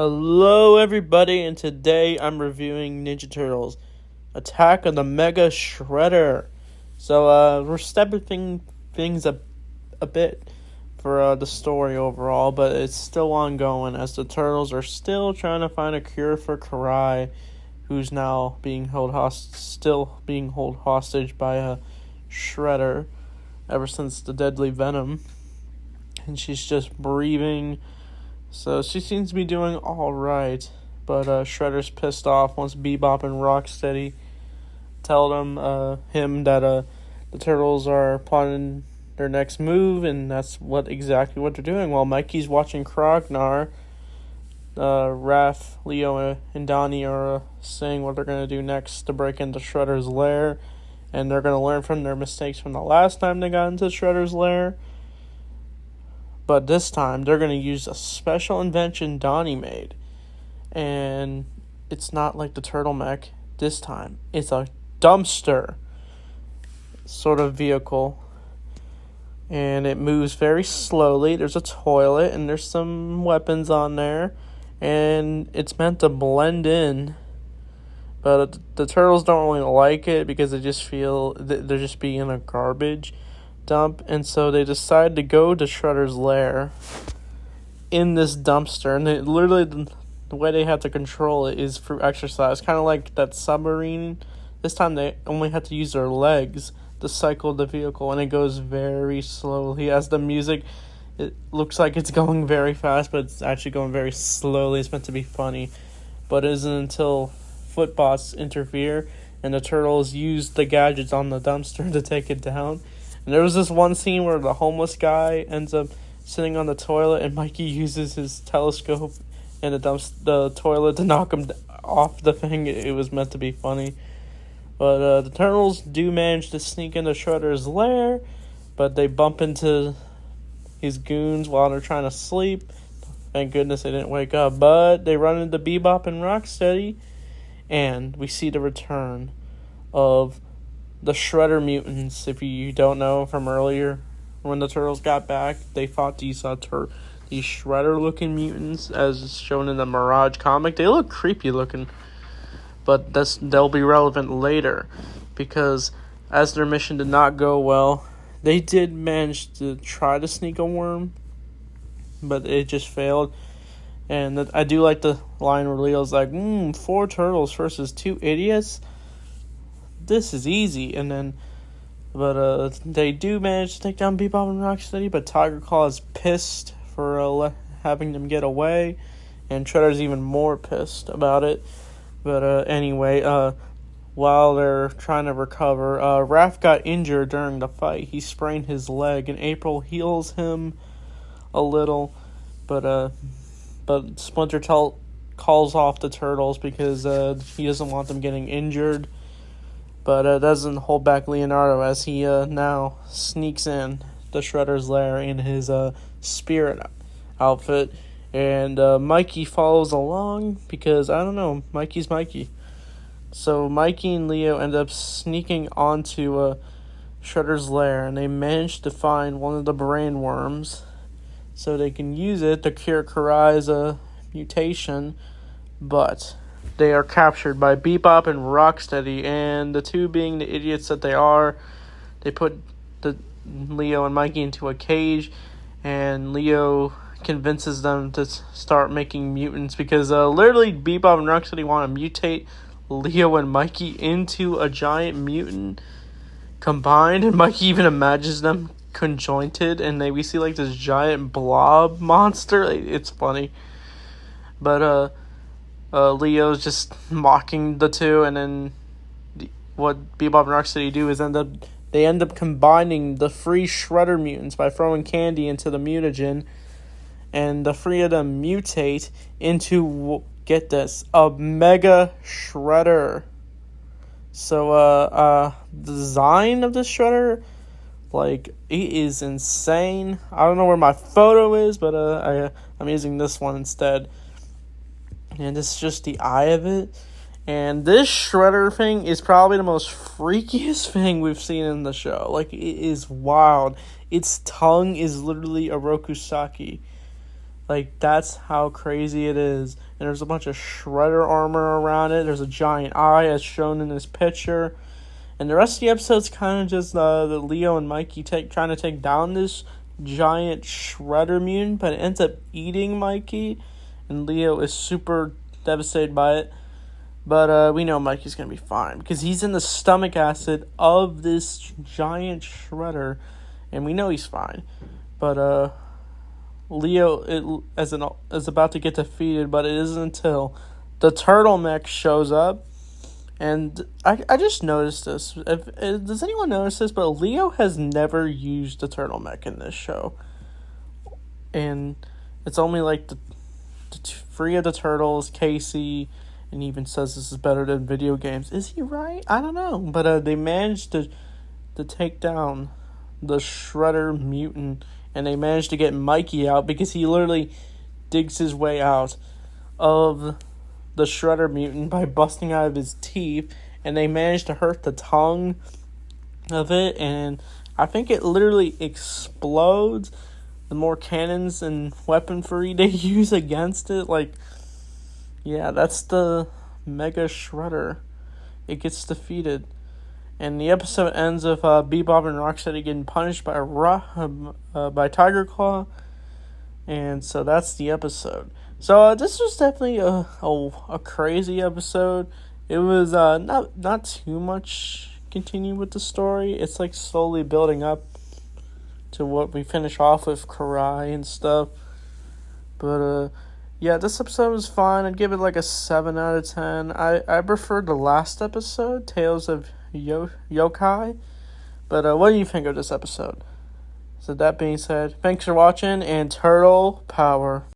Hello everybody, and today I'm reviewing Ninja Turtles Attack of the Mega Shredder. So we're stepping things up a bit for the story overall, but it's still ongoing as the Turtles are still trying to find a cure for Karai, who's now being held hostage by a Shredder ever since the deadly venom, and she's just breathing. So she seems to be doing all right, but Shredder's pissed off once Bebop and Rocksteady tell him that the Turtles are plotting their next move, and that's exactly what they're doing. While Mikey's watching Krognar, Raph, Leo, and Donnie are saying what they're going to do next to break into Shredder's lair, and they're going to learn from their mistakes from the last time they got into Shredder's lair. But this time, they're going to use a special invention Donnie made. And it's not like the turtle mech. This time, it's a dumpster sort of vehicle. And it moves very slowly. There's a toilet, and there's some weapons on there. And it's meant to blend in. But the turtles don't really like it because they just feel they're just being a garbage dump, and so they decide to go to Shredder's lair in this dumpster, and they literally the way they have to control it is through exercise, kind of like that submarine. This time they only have to use their legs to cycle the vehicle, and it goes very slowly. As the music, it looks like it's going very fast, but it's actually going very slowly. It's meant to be funny, but it isn't until Footbots interfere and the turtles use the gadgets on the dumpster to take it down. And there was this one scene where the homeless guy ends up sitting on the toilet, and Mikey uses his telescope and the toilet to knock him off the thing. It was meant to be funny. But the turtles do manage to sneak into Shredder's lair, but they bump into his goons while they're trying to sleep. Thank goodness they didn't wake up. But they run into Bebop and Rocksteady, and we see the return of the Shredder mutants. If you don't know from earlier, when the Turtles got back, they fought these Shredder-looking mutants, as shown in the Mirage comic. They look creepy looking, but they'll be relevant later, because as their mission did not go well, they did manage to try to sneak a worm, but it just failed. And I do like the line where Leo's like, 4 turtles versus 2 idiots? This is easy. But they do manage to take down Bebop and Rocksteady, but Tiger Claw is pissed for having them get away, and Shredder's even more pissed about it. But anyway, while they're trying to recover, Raph got injured during the fight. He sprained his leg, and April heals him a little, but Splinter calls off the turtles because he doesn't want them getting injured. But doesn't hold back Leonardo as he now sneaks in the Shredder's lair in his spirit outfit. And Mikey follows along because, I don't know, Mikey's Mikey. So Mikey and Leo end up sneaking onto Shredder's lair, and they manage to find one of the brain worms so they can use it to cure Karai's mutation. But they are captured by Bebop and Rocksteady, and the two, being the idiots that they are, they put Leo and Mikey into a cage, and Leo convinces them to start making mutants because literally Bebop and Rocksteady want to mutate Leo and Mikey into a giant mutant combined, and Mikey even imagines them conjointed, and we see like this giant blob monster. It's funny. But Leo's just mocking the two, and then what Bebop and Rocksteady do is they end up combining the free Shredder mutants by throwing candy into the mutagen, and the three of them mutate into, get this, a Mega Shredder. So the design of the Shredder, like, it is insane. I don't know where my photo is, but I'm using this one instead. And this is just the eye of it. And this Shredder thing is probably the most freakiest thing we've seen in the show. Like, it is wild. Its tongue is literally a Rokusaki. Like, that's how crazy it is. and there's a bunch of Shredder armor around it. There's a giant eye as shown in this picture. And the rest of the episode's kind of just the Leo and Mikey trying to take down this giant Shredder mutant, but it ends up eating Mikey, and Leo is super devastated by it. But we know Mikey's going to be fine because he's in the stomach acid of this giant Shredder, and we know he's fine. But Leo is about to get defeated, but it isn't until the turtleneck shows up. And I just noticed this. Does anyone notice this? But Leo has never used the turtleneck in this show. And it's only like the three of the turtles, Casey, and he even says this is better than video games. Is he right? I don't know. But they managed to take down the Shredder mutant. And they managed to get Mikey out because he literally digs his way out of the Shredder mutant by busting out of his teeth, and they managed to hurt the tongue of it, and I think it literally explodes. The more cannons and weaponry they use against it, that's the Mega Shredder. It gets defeated, and the episode ends with Bebop and Rocksteady getting punished by Tiger Claw, and so that's the episode. So this was definitely a crazy episode. It was not too much continue with the story. It's like slowly building up to what we finish off with Karai and stuff. But this episode was fine. I'd give it like a 7 out of 10. I preferred the last episode, Tales of Yokai. But what do you think of this episode? So that being said, thanks for watching, and Turtle Power.